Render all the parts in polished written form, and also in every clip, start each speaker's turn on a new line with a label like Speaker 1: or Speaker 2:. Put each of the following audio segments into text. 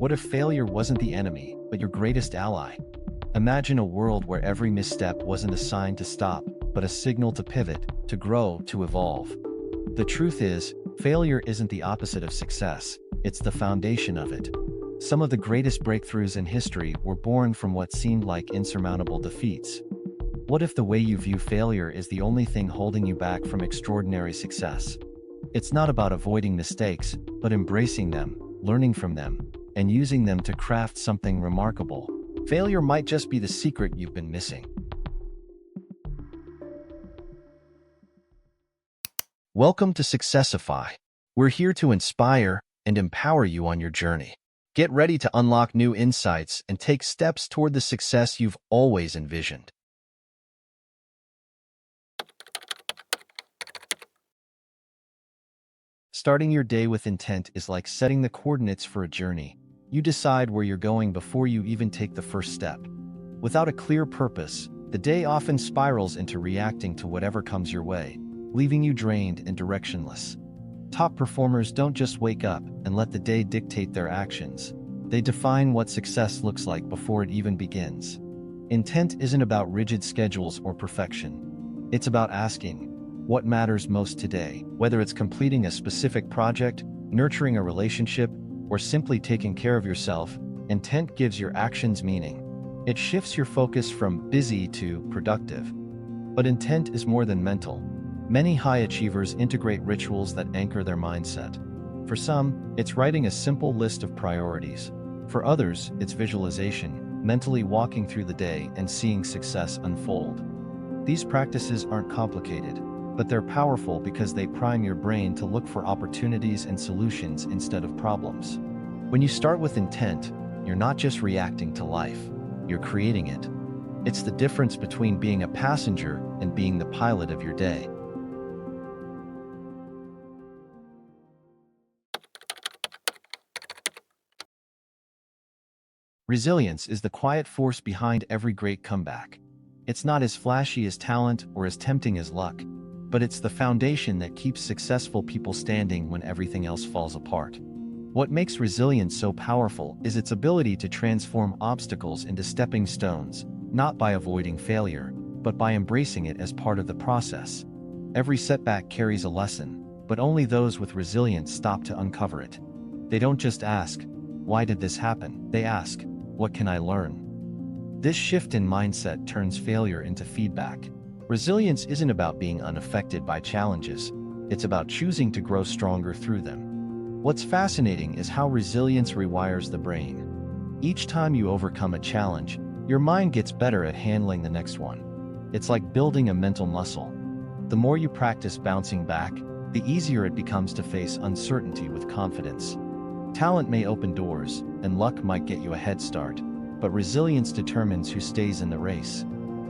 Speaker 1: What if failure wasn't the enemy, but your greatest ally? Imagine a world where every misstep wasn't a sign to stop, but a signal to pivot, to grow, to evolve. The truth is, failure isn't the opposite of success, it's the foundation of it. Some of the greatest breakthroughs in history were born from what seemed like insurmountable defeats. What if the way you view failure is the only thing holding you back from extraordinary success? It's not about avoiding mistakes, but embracing them, learning from them, and using them to craft something remarkable. Failure might just be the secret you've been missing. Welcome to Successify. We're here to inspire and empower you on your journey. Get ready to unlock new insights and take steps toward the success you've always envisioned. Starting your day with intent is like setting the coordinates for a journey. You decide where you're going before you even take the first step. Without a clear purpose, the day often spirals into reacting to whatever comes your way, leaving you drained and directionless. Top performers don't just wake up and let the day dictate their actions. They define what success looks like before it even begins. Intent isn't about rigid schedules or perfection. It's about asking, what matters most today? Whether it's completing a specific project, nurturing a relationship, or simply taking care of yourself, intent gives your actions meaning. It shifts your focus from busy to productive. But intent is more than mental. Many high achievers integrate rituals that anchor their mindset. For some, it's writing a simple list of priorities. For others, it's visualization, mentally walking through the day and seeing success unfold. These practices aren't complicated, but they're powerful because they prime your brain to look for opportunities and solutions instead of problems. When you start with intent, you're not just reacting to life, you're creating it. It's the difference between being a passenger and being the pilot of your day. Resilience is the quiet force behind every great comeback. It's not as flashy as talent or as tempting as luck, but it's the foundation that keeps successful people standing when everything else falls apart. What makes resilience so powerful is its ability to transform obstacles into stepping stones, not by avoiding failure, but by embracing it as part of the process. Every setback carries a lesson, but only those with resilience stop to uncover it. They don't just ask, "Why did this happen?" They ask, "What can I learn?" This shift in mindset turns failure into feedback. Resilience isn't about being unaffected by challenges, it's about choosing to grow stronger through them. What's fascinating is how resilience rewires the brain. Each time you overcome a challenge, your mind gets better at handling the next one. It's like building a mental muscle. The more you practice bouncing back, the easier it becomes to face uncertainty with confidence. Talent may open doors, and luck might get you a head start, but resilience determines who stays in the race.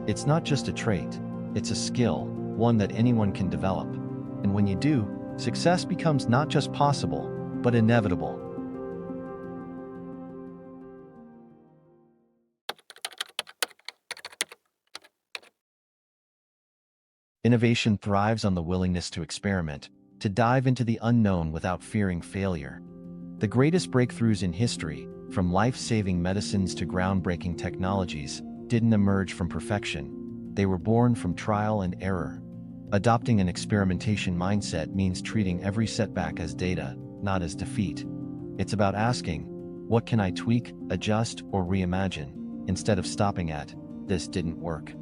Speaker 1: It's not just a trait, it's a skill, one that anyone can develop. And when you do, success becomes not just possible, but inevitable. Innovation thrives on the willingness to experiment, to dive into the unknown without fearing failure. The greatest breakthroughs in history, from life-saving medicines to groundbreaking technologies, didn't emerge from perfection. They were born from trial and error. Adopting an experimentation mindset means treating every setback as data, not as defeat. It's about asking, what can I tweak, adjust, or reimagine, instead of stopping at, this didn't work.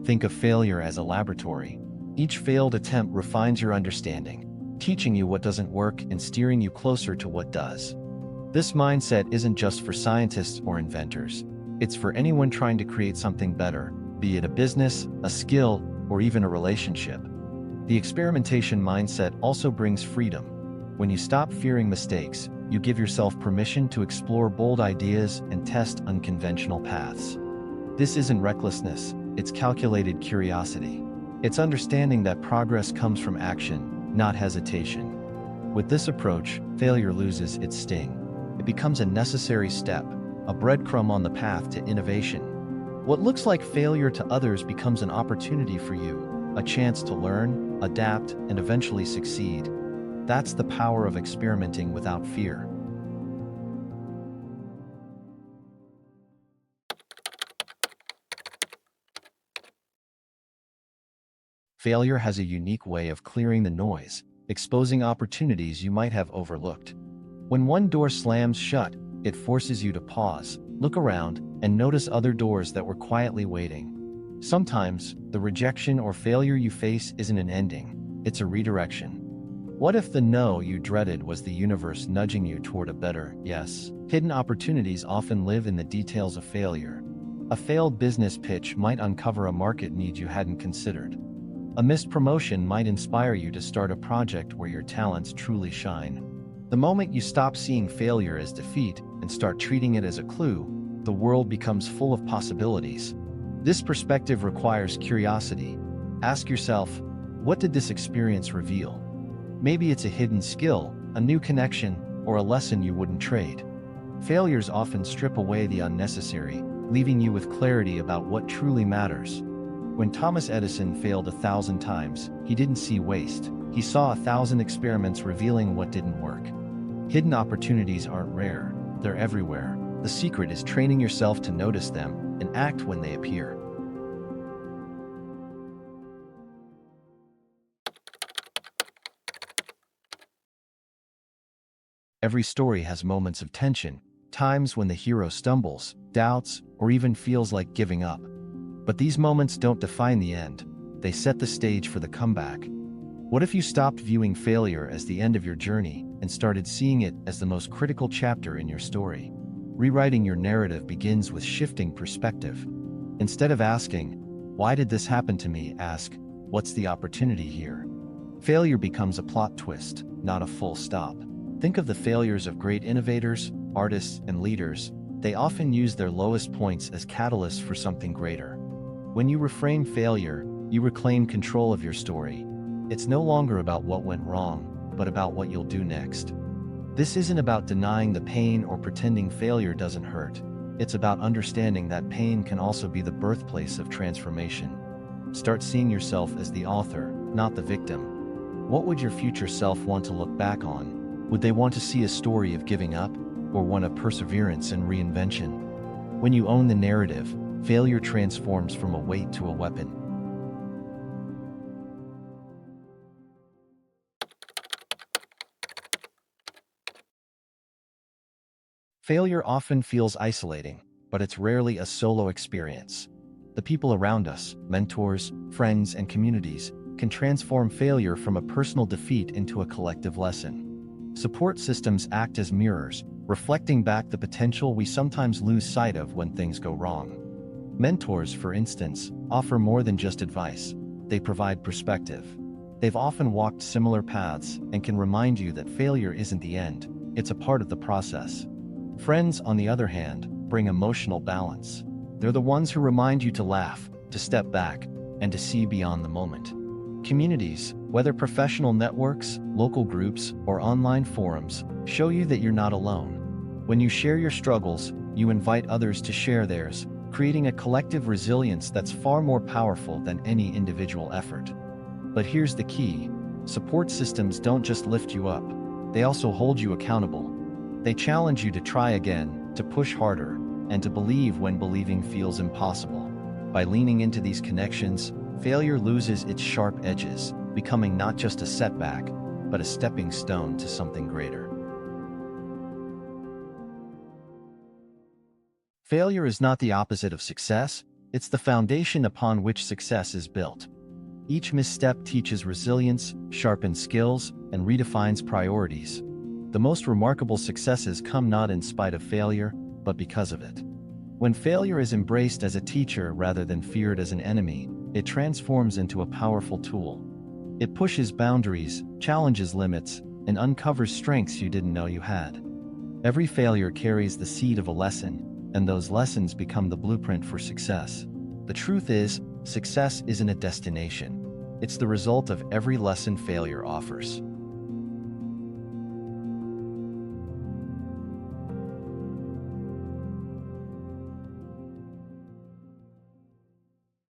Speaker 1: Think of failure as a laboratory. Each failed attempt refines your understanding, teaching you what doesn't work and steering you closer to what does. This mindset isn't just for scientists or inventors. It's for anyone trying to create something better, be it a business, a skill, or even a relationship. The experimentation mindset also brings freedom. When you stop fearing mistakes, you give yourself permission to explore bold ideas and test unconventional paths. This isn't recklessness, it's calculated curiosity. It's understanding that progress comes from action, not hesitation. With this approach, failure loses its sting. It becomes a necessary step, a breadcrumb on the path to innovation. What looks like failure to others becomes an opportunity for you, a chance to learn, adapt, and eventually succeed. That's the power of experimenting without fear. Failure has a unique way of clearing the noise, exposing opportunities you might have overlooked. When one door slams shut, it forces you to pause, look around, and notice other doors that were quietly waiting. Sometimes, the rejection or failure you face isn't an ending, it's a redirection. What if the no you dreaded was the universe nudging you toward a better yes? Hidden opportunities often live in the details of failure. A failed business pitch might uncover a market need you hadn't considered. A missed promotion might inspire you to start a project where your talents truly shine. The moment you stop seeing failure as defeat and start treating it as a clue, the world becomes full of possibilities. This perspective requires curiosity. Ask yourself, what did this experience reveal? Maybe it's a hidden skill, a new connection, or a lesson you wouldn't trade. Failures often strip away the unnecessary, leaving you with clarity about what truly matters. When Thomas Edison failed 1,000 times, he didn't see waste. He saw 1,000 experiments revealing what didn't work. Hidden opportunities aren't rare, they're everywhere. The secret is training yourself to notice them and act when they appear. Every story has moments of tension, times when the hero stumbles, doubts, or even feels like giving up. But these moments don't define the end, they set the stage for the comeback. What if you stopped viewing failure as the end of your journey and started seeing it as the most critical chapter in your story? Rewriting your narrative begins with shifting perspective. Instead of asking, "Why did this happen to me?" ask, "What's the opportunity here?" Failure becomes a plot twist, not a full stop. Think of the failures of great innovators, artists, and leaders. They often use their lowest points as catalysts for something greater. When you reframe failure, you reclaim control of your story. It's no longer about what went wrong, but about what you'll do next. This isn't about denying the pain or pretending failure doesn't hurt. It's about understanding that pain can also be the birthplace of transformation. Start seeing yourself as the author, not the victim. What would your future self want to look back on? Would they want to see a story of giving up, or one of perseverance and reinvention? When you own the narrative, failure transforms from a weight to a weapon. Failure often feels isolating, but it's rarely a solo experience. The people around us, mentors, friends, and communities, can transform failure from a personal defeat into a collective lesson. Support systems act as mirrors, reflecting back the potential we sometimes lose sight of when things go wrong. Mentors, for instance, offer more than just advice. They provide perspective. They've often walked similar paths and can remind you that failure isn't the end, it's a part of the process. Friends, on the other hand, bring emotional balance. They're the ones who remind you to laugh, to step back, and to see beyond the moment. Communities, whether professional networks, local groups, or online forums, show you that you're not alone. When you share your struggles, you invite others to share theirs, creating a collective resilience that's far more powerful than any individual effort. But here's the key: support systems don't just lift you up, they also hold you accountable. They challenge you to try again, to push harder, and to believe when believing feels impossible. By leaning into these connections, failure loses its sharp edges, becoming not just a setback, but a stepping stone to something greater. Failure is not the opposite of success, it's the foundation upon which success is built. Each misstep teaches resilience, sharpens skills, and redefines priorities. The most remarkable successes come not in spite of failure, but because of it. When failure is embraced as a teacher rather than feared as an enemy, it transforms into a powerful tool. It pushes boundaries, challenges limits, and uncovers strengths you didn't know you had. Every failure carries the seed of a lesson, and those lessons become the blueprint for success. The truth is, success isn't a destination. It's the result of every lesson failure offers.